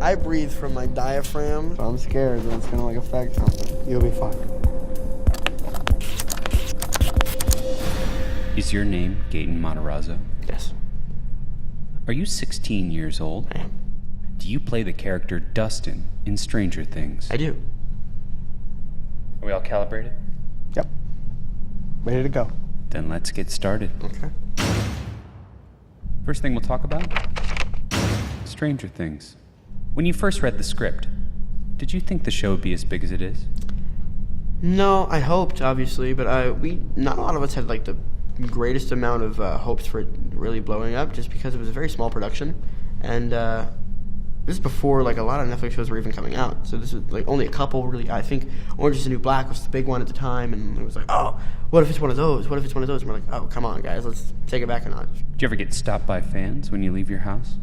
I breathe from my diaphragm. I'm scared that it's gonna like affect something. You'll be fine. Is your name Gaten Matarazzo? Yes. Are you 16 years old? I am. Do you play the character Dustin in Stranger Things? I do. Are we all calibrated? Yep. Ready to go. Then let's get started. Okay. First thing we'll talk about? Stranger Things. When you first read the script, did you think the show would be as big as it is? No, I hoped, obviously, but not a lot of us had like the greatest amount of hopes for it really blowing up, just because it was a very small production, and this is before like a lot of Netflix shows were even coming out. So this was like only a couple really. I think Orange Is the New Black was the big one at the time, and it was like, oh, what if it's one of those? What if it's one of those? And we're like, oh, come on, guys, let's take it back a notch. Do you ever get stopped by fans when you leave your house?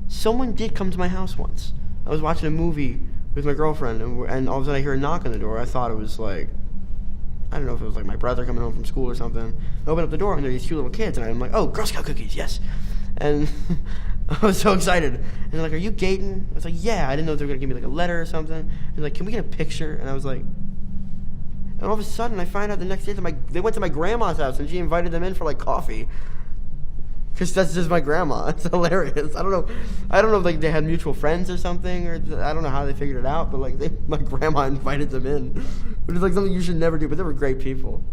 Someone did come to my house once. I was watching a movie with my girlfriend, and all of a sudden I hear a knock on the door. I thought it was like, I don't know if it was like my brother coming home from school or something. I open up the door, and there are these cute little kids, and I'm like, oh, Girl Scout cookies, yes. And I was so excited. And they're like, are you Gaten? I was like, yeah. I didn't know if they were going to give me like a letter or something. And like, can we get a picture? And I was like, and all of a sudden I find out the next day that they went to my grandma's house, and she invited them in for like coffee. Because that's just my grandma. It's hilarious. I don't know if like they had mutual friends or something, or I don't know how they figured it out, but like my grandma invited them in. Which is like something you should never do, but they were great people.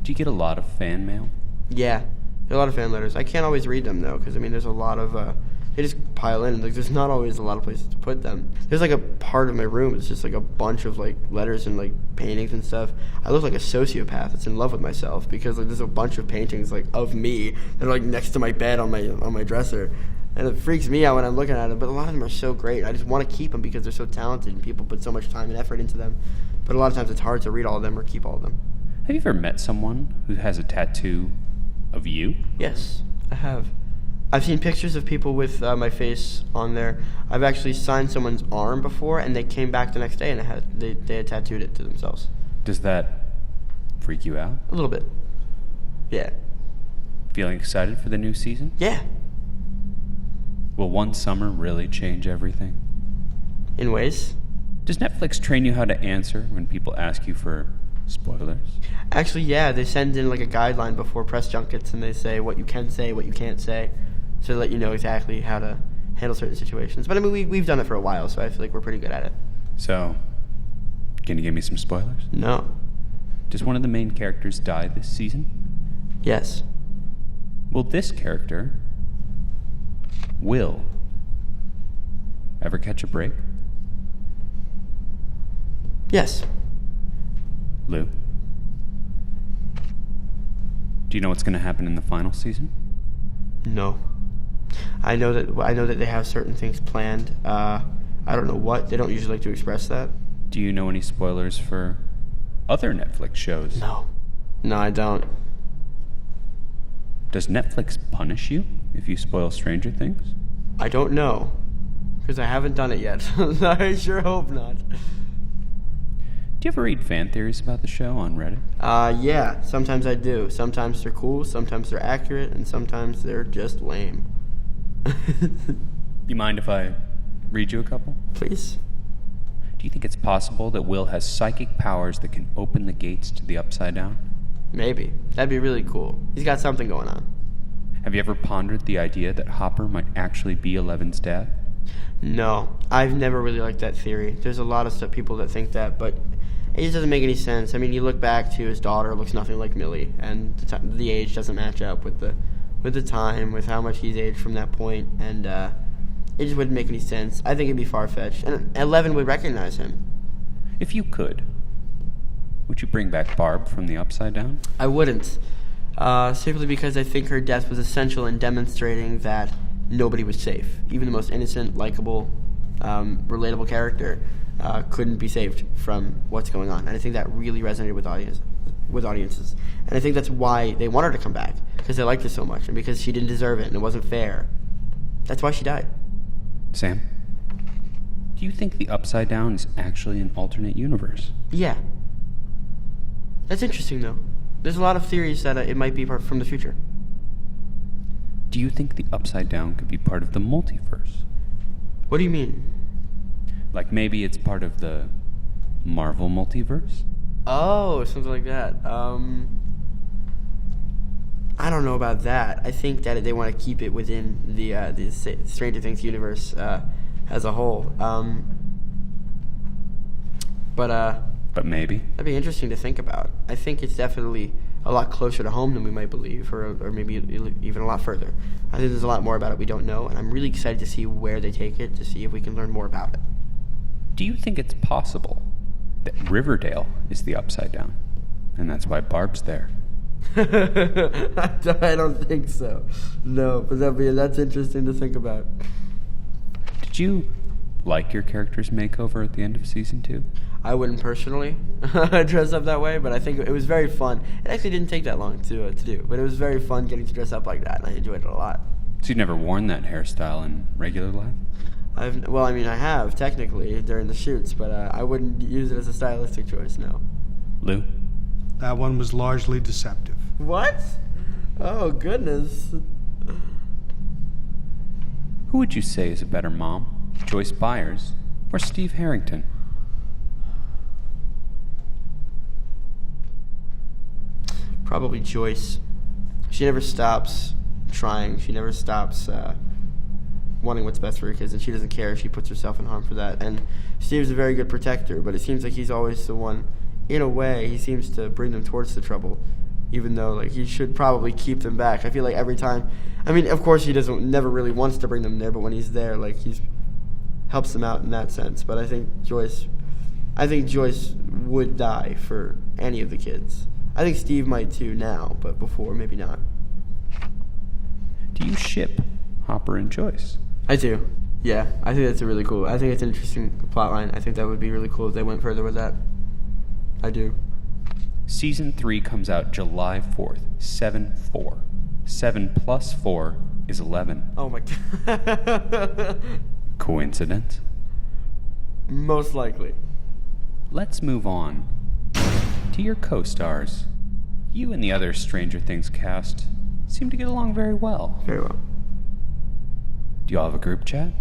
Do you get a lot of fan mail? Yeah, there are a lot of fan letters. I can't always read them though, because I mean there's a lot of, they just pile in. Like there's not always a lot of places to put them. There's like a part of my room, it's just like a bunch of like letters and like paintings and stuff. I look like a sociopath that's in love with myself, because like there's a bunch of paintings like of me that are like next to my bed on my dresser. And it freaks me out when I'm looking at them, but a lot of them are so great. I just want to keep them because they're so talented and people put so much time and effort into them. But a lot of times it's hard to read all of them or keep all of them. Have you ever met someone who has a tattoo of you? Yes, I have. I've seen pictures of people with my face on there. I've actually signed someone's arm before, and they came back the next day and they had tattooed it to themselves. Does that freak you out? A little bit. Yeah. Feeling excited for the new season? Yeah. Will one summer really change everything? In ways. Does Netflix train you how to answer when people ask you for spoilers? Actually, yeah. They send in like a guideline before press junkets, and they say what you can say, what you can't say, so they let you know exactly how to handle certain situations. But I mean, we've done it for a while, so I feel like we're pretty good at it. So, can you give me some spoilers? No. Does one of the main characters die this season? Yes. Will this character, Will, ever catch a break? Yes. Lou? Do you know what's going to happen in the final season? No. I know that they have certain things planned. I don't know what. They don't usually like to express that. Do you know any spoilers for other Netflix shows? No. No, I don't. Does Netflix punish you if you spoil Stranger Things? I don't know, because I haven't done it yet. I sure hope not. Do you ever read fan theories about the show on Reddit? Yeah, sometimes I do. Sometimes they're cool, sometimes they're accurate, and sometimes they're just lame. You mind if I read you a couple? Please. Do you think it's possible that Will has psychic powers that can open the gates to the Upside Down? Maybe. That'd be really cool. He's got something going on. Have you ever pondered the idea that Hopper might actually be Eleven's dad? No, I've never really liked that theory. There's a lot of people that think that, but it just doesn't make any sense. I mean, you look back to his daughter, looks nothing like Millie, and the age doesn't match up with the time, with how much he's aged from that point, and it just wouldn't make any sense. I think it'd be far-fetched, and Eleven would recognize him. If you could, would you bring back Barb from the Upside Down? I wouldn't, simply because I think her death was essential in demonstrating that nobody was safe. Even the most innocent, likable, relatable character couldn't be saved from what's going on. And I think that really resonated with audiences. And I think that's why they want her to come back, because they liked her so much, and because she didn't deserve it and it wasn't fair. That's why she died. Sam, do you think the Upside Down is actually an alternate universe? Yeah. That's interesting, though. There's a lot of theories that it might be from the future. Do you think the Upside Down could be part of the multiverse? What do you mean? Like maybe it's part of the Marvel multiverse? Oh, something like that. I don't know about that. I think that they want to keep it within the Stranger Things universe as a whole. But maybe. That'd be interesting to think about. I think it's definitely a lot closer to home than we might believe, or maybe even a lot further. I think there's a lot more about it we don't know, and I'm really excited to see where they take it, to see if we can learn more about it. Do you think it's possible that Riverdale is the Upside Down, and that's why Barb's there? I don't think so. No, but that's interesting to think about. Did you like your character's makeover at the end of season 2? I wouldn't personally dress up that way, but I think it was very fun. It actually didn't take that long to do, but it was very fun getting to dress up like that, and I enjoyed it a lot. So you've never worn that hairstyle in regular life? I have, technically, during the shoots, but I wouldn't use it as a stylistic choice, no. Lou? That one was largely deceptive. What? Oh, goodness. Who would you say is a better mom? Joyce Byers or Steve Harrington? Probably Joyce. She never stops trying. She never stops wanting what's best for her kids, and she doesn't care if she puts herself in harm for that. And Steve's a very good protector, but it seems like he's always the one, in a way, he seems to bring them towards the trouble, even though like he should probably keep them back. I feel like every time, I mean, of course he never really wants to bring them there, but when he's there, like he's helps them out in that sense. But I think Joyce would die for any of the kids. I think Steve might too now, but before, maybe not. Do you ship Hopper and Joyce? I do. Yeah, I think that's I think it's an interesting plot line. I think that would be really cool if they went further with that. I do. Season 3 comes out July 4th, 7/4. 7 plus 4 is 11. Oh my god. Coincidence? Most likely. Let's move on to your co-stars. You and the other Stranger Things cast seem to get along very well. Very well. Do you all have a group chat?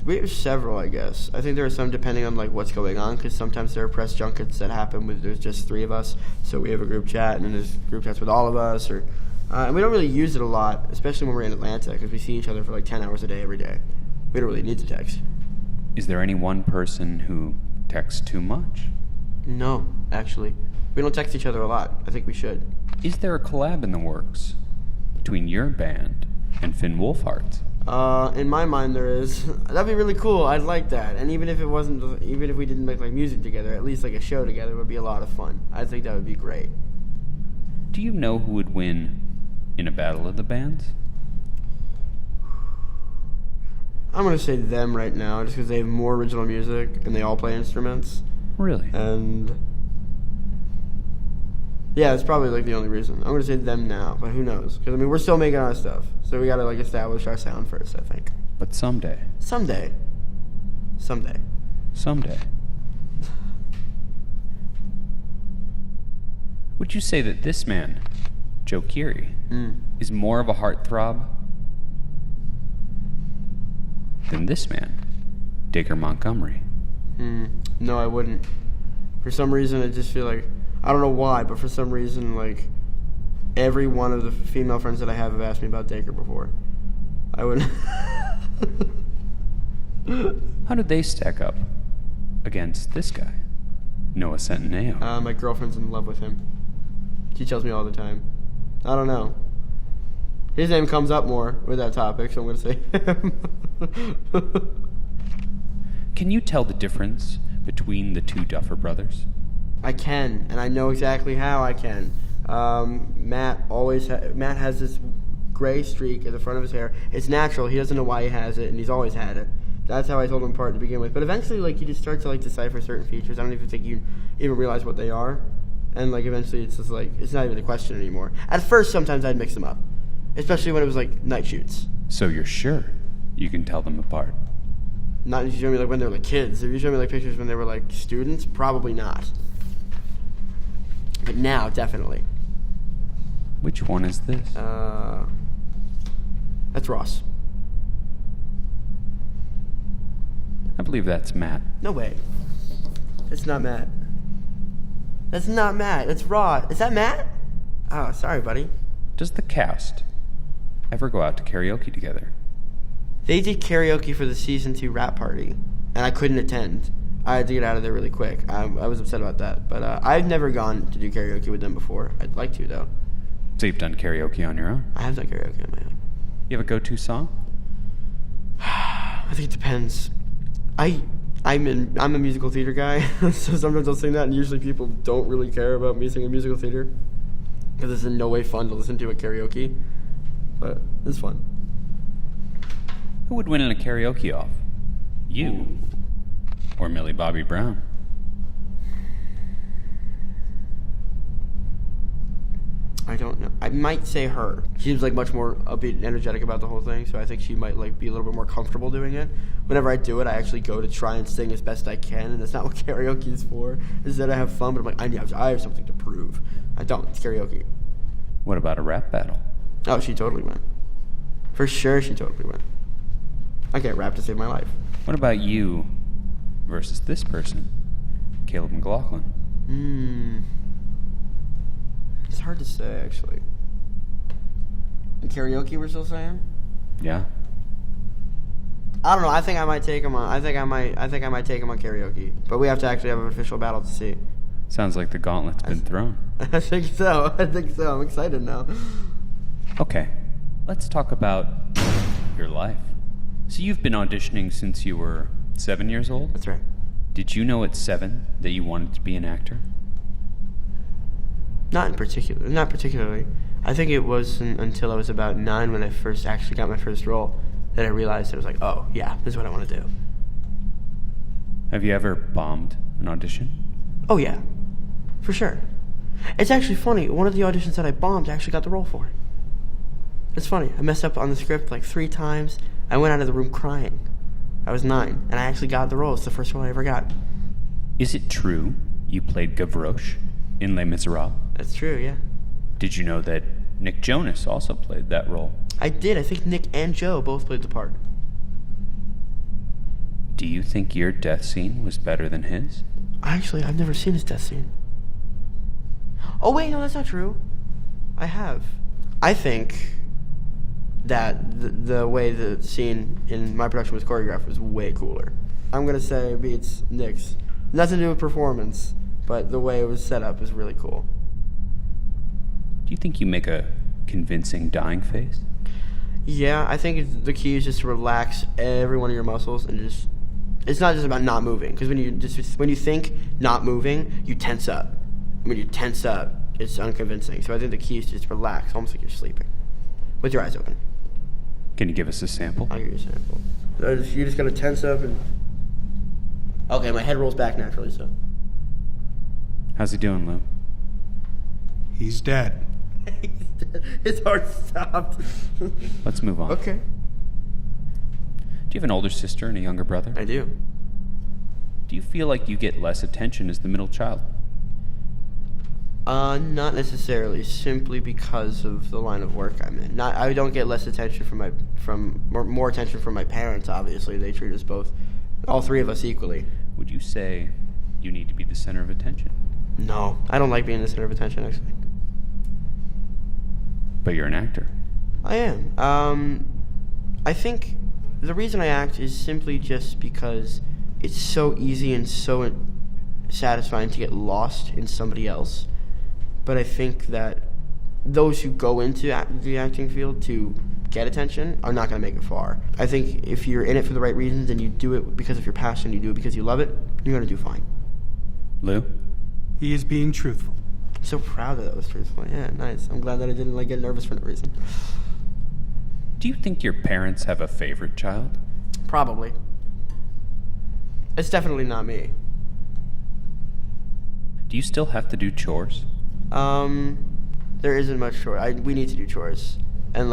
We have several, I guess. I think there are some depending on like what's going on, because sometimes there are press junkets that happen with there's just 3 of us, so we have a group chat, and then there's group chats with all of us, and we don't really use it a lot, especially when we're in Atlanta, because we see each other for like 10 hours a day every day. We don't really need to text. Is there any one person who texts too much? No, actually. We don't text each other a lot. I think we should. Is there a collab in the works between your band and Finn Wolfhard's? In my mind there is. That'd be really cool. I'd like that. And even if we didn't make like music together, at least like a show together would be a lot of fun. I think that would be great. Do you know who would win in a battle of the bands? I'm going to say them right now, just because they have more original music and they all play instruments. Really? And yeah, that's probably like the only reason. I'm going to say them now, but who knows? Because I mean, we're still making our stuff, so we got to like establish our sound first, I think. But someday. Someday. Would you say that this man, Joe Keery, is more of a heartthrob than this man, Dacre Montgomery? No, I wouldn't. For some reason, I just feel like, I don't know why, but for some reason, like, every one of the female friends that I have asked me about Dacre before. I wouldn't. How did they stack up against this guy, Noah Centineo? My girlfriend's in love with him. She tells me all the time. I don't know. His name comes up more with that topic, so I'm going to say him. Can you tell the difference between the 2 Duffer brothers? I can, and I know exactly how I can. Matt has this gray streak at the front of his hair. It's natural. He doesn't know why he has it, and he's always had it. That's how I told him apart to begin with. But eventually, like, you just start to, like, decipher certain features. I don't even think you even realize what they are. And, like, eventually it's just, like, it's not even a question anymore. At first, sometimes I'd mix them up. Especially when it was, like, night shoots. So you're sure you can tell them apart? Not if you show me, like, when they were, like, kids. If you show me, like, pictures when they were, like, students, probably not. But now, definitely. Which one is this? That's Ross. I believe that's Matt. No way. It's not Matt. That's not Matt. That's Ross. Is that Matt? Oh, sorry, buddy. Does the cast ever go out to karaoke together? They did karaoke for the season 2 rap party, and I couldn't attend. I had to get out of there really quick. I was upset about that. But I've never gone to do karaoke with them before. I'd like to, though. So you've done karaoke on your own? I have done karaoke on my own. You have a go-to song? I think it depends. I'm a musical theater guy, so sometimes I'll sing that, and usually people don't really care about me singing musical theater because it's in no way fun to listen to at karaoke, but it's fun. Who would win in a karaoke off? You or Millie Bobby Brown? I don't know. I might say her. She seems like much more upbeat and energetic about the whole thing, so I think she might like be a little bit more comfortable doing it. Whenever I do it, I actually go to try and sing as best I can, and that's not what karaoke is for. Is that I have fun, but I'm like, I have something to prove. I don't. It's karaoke. What about a rap battle? Oh, she totally went. For sure, she totally went. I can't rap to save my life. What about you versus this person, Caleb McLaughlin? It's hard to say, actually. In karaoke, we're still saying? Yeah. I don't know. I think I might take him on. I think I might take him on karaoke. But we have to actually have an official battle to see. Sounds like the gauntlet's been thrown. I think so. I'm excited now. Okay, let's talk about your life. So you've been auditioning since you were 7 years old? That's right. Did you know at 7 that you wanted to be an actor? Not particularly. I think it wasn't until I was about 9 when I first actually got my first role that I realized I was like, oh, yeah, this is what I want to do. Have you ever bombed an audition? Oh, yeah. For sure. It's actually funny. One of the auditions that I bombed, I actually got the role for. It's funny. I messed up on the script like 3 times. I went out of the room crying. I was 9, and I actually got the role. It's the first one I ever got. Is it true you played Gavroche in Les Miserables? That's true, yeah. Did you know that Nick Jonas also played that role? I did. I think Nick and Joe both played the part. Do you think your death scene was better than his? Actually, I've never seen his death scene. Oh, wait, no, that's not true. I have. I think that the way the scene in my production was choreographed was way cooler. I'm going to say it beats Nick's. Nothing to do with performance, but the way it was set up is really cool. Do you think you make a convincing dying face? Yeah, I think the key is just to relax every one of your muscles and just... It's not just about not moving, because when you think not moving, you tense up. When you tense up, it's unconvincing. So I think the key is just relax, almost like you're sleeping, with your eyes open. Can you give us a sample? I'll give you a sample. So you just gotta tense up and... Okay, my head rolls back naturally, so... How's he doing, Lou? He's dead. His heart stopped. Let's move on. Okay. Do you have an older sister and a younger brother? I do. Do you feel like you get less attention as the middle child? Not necessarily, simply because of the line of work I'm in. I don't get less attention more attention from my parents, obviously. They treat us both, all 3 of us, equally. Would you say you need to be the center of attention? No, I don't like being the center of attention, actually. But you're an actor. I am. I think the reason I act is simply just because it's so easy and so satisfying to get lost in somebody else. But I think that those who go into the acting field to get attention are not going to make it far. I think if you're in it for the right reasons and you do it because of your passion, you do it because you love it, you're going to do fine. Lou? He is being truthful. I'm so proud that was truthful. Yeah, nice. I'm glad that I didn't get nervous for no reason. Do you think your parents have a favorite child? Probably. It's definitely not me. Do you still have to do chores? There isn't much chore. We need to do chores. And,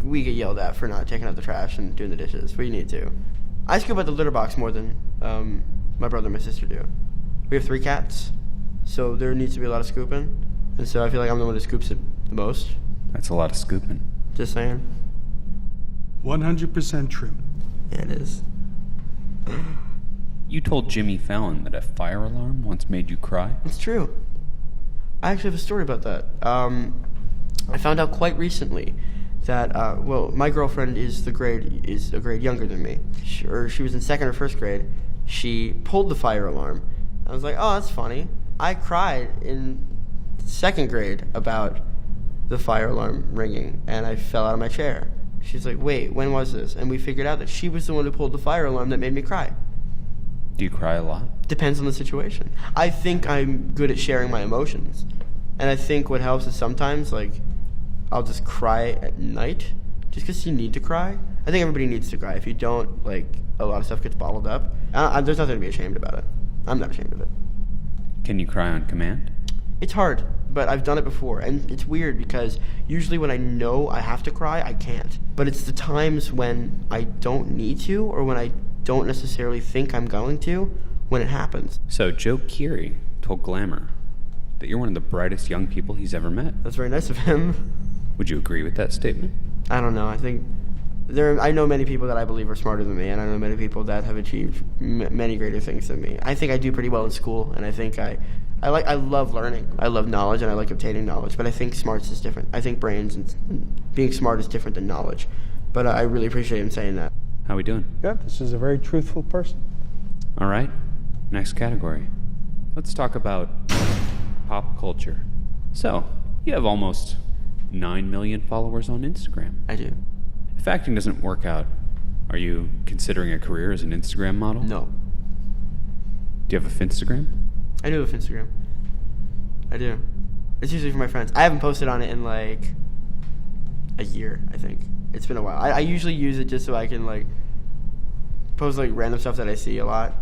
we get yelled at for not taking out the trash and doing the dishes. We need to. I scoop out the litter box more than, my brother and my sister do. We have 3 cats, so there needs to be a lot of scooping. And so I feel like I'm the one who scoops it The most. That's a lot of scooping. Just saying. 100% true. Yeah, it is. You told Jimmy Fallon that a fire alarm once made you cry? It's true. I actually have a story about that. I found out quite recently that, my girlfriend is a grade younger than me. She was in 2nd or 1st grade. She pulled the fire alarm. I was like, oh, that's funny. I cried in 2nd grade about the fire alarm ringing, and I fell out of my chair. She's like, wait, when was this? And we figured out that she was the one who pulled the fire alarm that made me cry. Do you cry a lot? Depends on the situation. I think I'm good at sharing my emotions. And I think what helps is sometimes, like, I'll just cry at night just because you need to cry. I think everybody needs to cry. If you don't, like, a lot of stuff gets bottled up. There's nothing to be ashamed about it. I'm not ashamed of it. Can you cry on command? It's hard, but I've done it before. And it's weird because usually when I know I have to cry, I can't. But it's the times when I don't need to or when I don't necessarily think I'm going to when it happens. So Joe Keery told Glamour that you're one of the brightest young people he's ever met. That's very nice of him. Would you agree with that statement? I don't know. I think I know many people that I believe are smarter than me, and I know many people that have achieved many greater things than me. I think I do pretty well in school, and I think I love learning. I love knowledge, and I like obtaining knowledge. But I think smarts is different. I think brains and being smart is different than knowledge. But I really appreciate him saying that. How we doing? Good. This is a very truthful person. All right. Next category. Let's talk about pop culture. So, you have almost 9 million followers on Instagram. I do. If acting doesn't work out, are you considering a career as an Instagram model? No. Do you have a Finstagram? I do have Instagram. I do. It's usually for my friends. I haven't posted on it in like a year, I think. It's been a while. I usually use it just so I can like post like random stuff that I see a lot.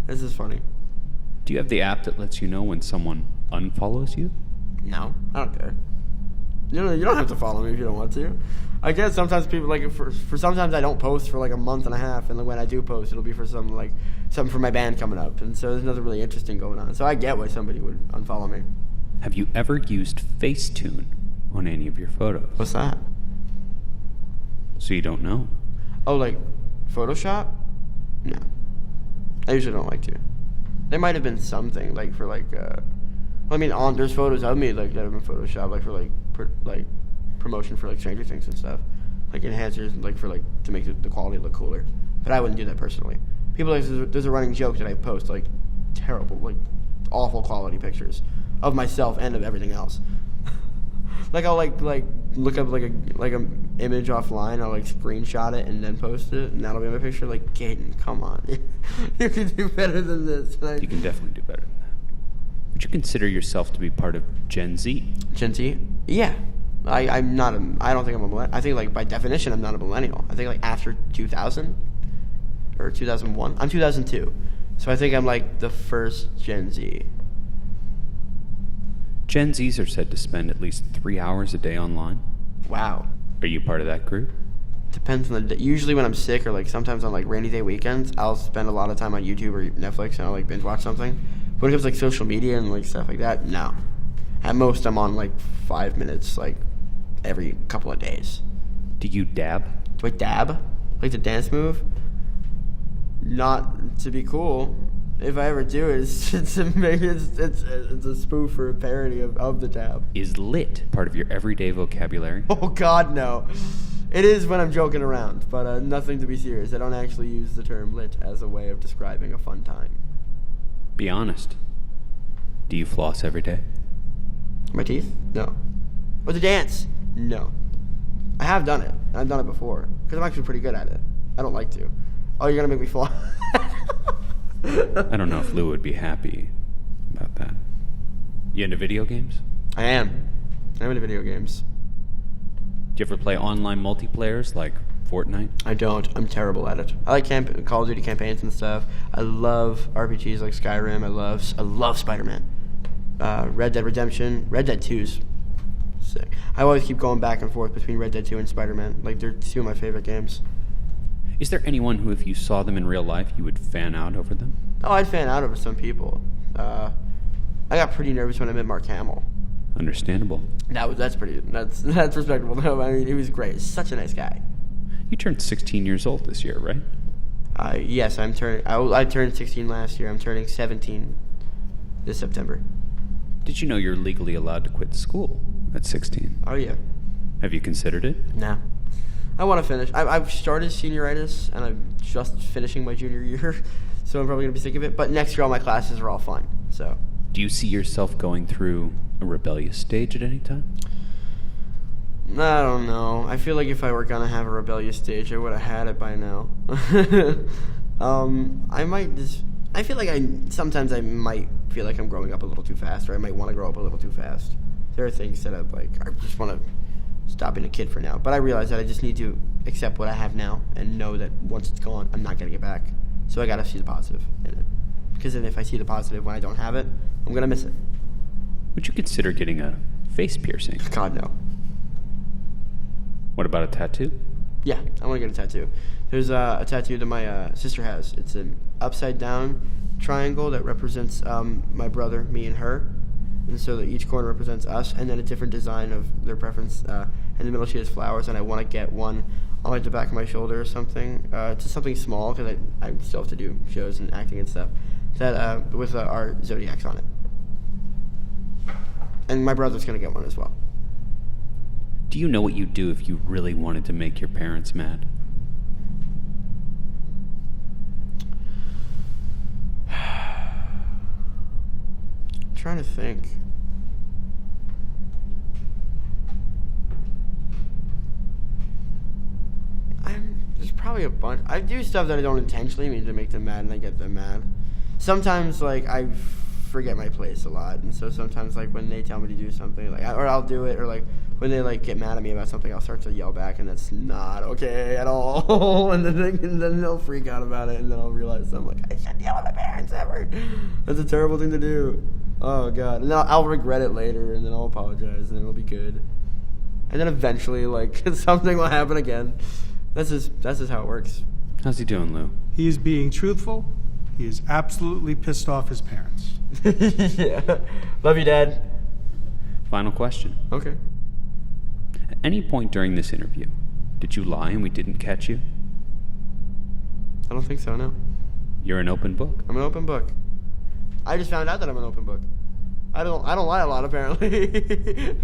This is funny. Do you have the app that lets you know when someone unfollows you? No, I don't care. You don't have to follow me if you don't want to. I guess sometimes people like for sometimes I don't post for like a month and a half, and then when I do post, it'll be for something for my band coming up, and so there's nothing really interesting going on. So I get why somebody would unfollow me. Have you ever used Facetune on any of your photos? What's that? So you don't know? Oh, like Photoshop? No, I usually don't like to. There might have been something like for like. There's photos of me like that have been photoshopped, like for like promotion for like Stranger Things and stuff, like enhancers, like for like to make the quality look cooler. But I wouldn't do that personally. People like there's a running joke that I post like terrible, like awful quality pictures of myself and of everything else. Like I'll like look up like a image offline, I'll like screenshot it and then post it, and that'll be my picture. Like, Gaten, come on, you can do better than this. You can definitely do better than that. Would you consider yourself to be part of Gen Z? Gen Z? Yeah. I'm not I don't think I'm a millennial. I think like by definition I'm not a millennial. I think like after 2000 or 2001. I'm 2002. So I think I'm like the first Gen Z. Gen Zs are said to spend at least 3 hours a day online. Wow. Are you part of that group? Depends on the day. Usually when I'm sick or like sometimes on like rainy day weekends, I'll spend a lot of time on YouTube or Netflix and I'll like binge watch something. But when it comes to like social media and like stuff like that, no. At most I'm on like 5 minutes like every couple of days. Do you dab? Do I dab? Like the dance move? Not to be cool. If I ever do, it's a spoof or a parody of the dab. Is lit part of your everyday vocabulary? Oh God, no. It is when I'm joking around, but nothing to be serious. I don't actually use the term lit as a way of describing a fun time. Be honest. Do you floss every day? My teeth? No. Or the dance? No. I have done it. I've done it before because I'm actually pretty good at it. I don't like to. Oh, you're gonna make me floss? I don't know if Lou would be happy about that. You into video games? I am. I'm into video games. Do you ever play online multiplayers like Fortnite? I don't. I'm terrible at it. I like Call of Duty campaigns and stuff. I love RPGs like Skyrim. I love Spider-Man. Red Dead Redemption. Red Dead 2's sick. I always keep going back and forth between Red Dead 2 and Spider-Man. Like, they're two of my favorite games. Is there anyone who, if you saw them in real life, you would fan out over them? Oh, I'd fan out over some people. I got pretty nervous when I met Mark Hamill. Understandable. That's that's respectable. No, I mean, he was great. Such a nice guy. You turned 16 years old this year, right? Yes, I turned 16 last year. I'm turning 17 this September. Did you know you're legally allowed to quit school at 16? Oh yeah. Have you considered it? Nah. I want to finish. I've started senioritis, and I'm just finishing my junior year, so I'm probably going to be sick of it. But next year, all my classes are all fun, so. Do you see yourself going through a rebellious stage at any time? I don't know. I feel like if I were going to have a rebellious stage, I would have had it by now. I might just... I feel like sometimes I might feel like I'm growing up a little too fast, or I might want to grow up a little too fast. There are things that I just want to stop being a kid for now. But I realize that I just need to accept what I have now and know that once it's gone, I'm not going to get back. So I got to see the positive in it. Because then if I see the positive when I don't have it, I'm going to miss it. Would you consider getting a face piercing? God, no. What about a tattoo? Yeah, I want to get a tattoo. There's a tattoo that my sister has. It's an upside-down triangle that represents my brother, me, and her. And so that each corner represents us, and then a different design of their preference. In the middle, she has flowers, and I want to get one on like the back of my shoulder or something. Just something small, because I still have to do shows and acting and stuff. That with our zodiacs on it. And my brother's going to get one as well. Do you know what you'd do if you really wanted to make your parents mad? I'm trying to think. There's probably a bunch. I do stuff that I don't intentionally mean to make them mad, and I get them mad. Sometimes, like, I forget my place a lot, and so sometimes, like, when they tell me to do something, like, or I'll do it, or like when they like get mad at me about something, I'll start to yell back, and that's not okay at all. and then they'll freak out about it, and then I'll realize I'm like, I shouldn't yell at my parents ever. That's a terrible thing to do. Oh God! And then I'll regret it later, and then I'll apologize, and then it'll be good. And then eventually, like, something will happen again. That's just how it works. How's he doing, Lou? He is being truthful. He is absolutely pissed off his parents. Yeah. Love you, Dad. Final question. Okay. At any point during this interview, did you lie and we didn't catch you? I don't think so, no. You're an open book. I'm an open book. I just found out that I'm an open book. I don't lie a lot, apparently.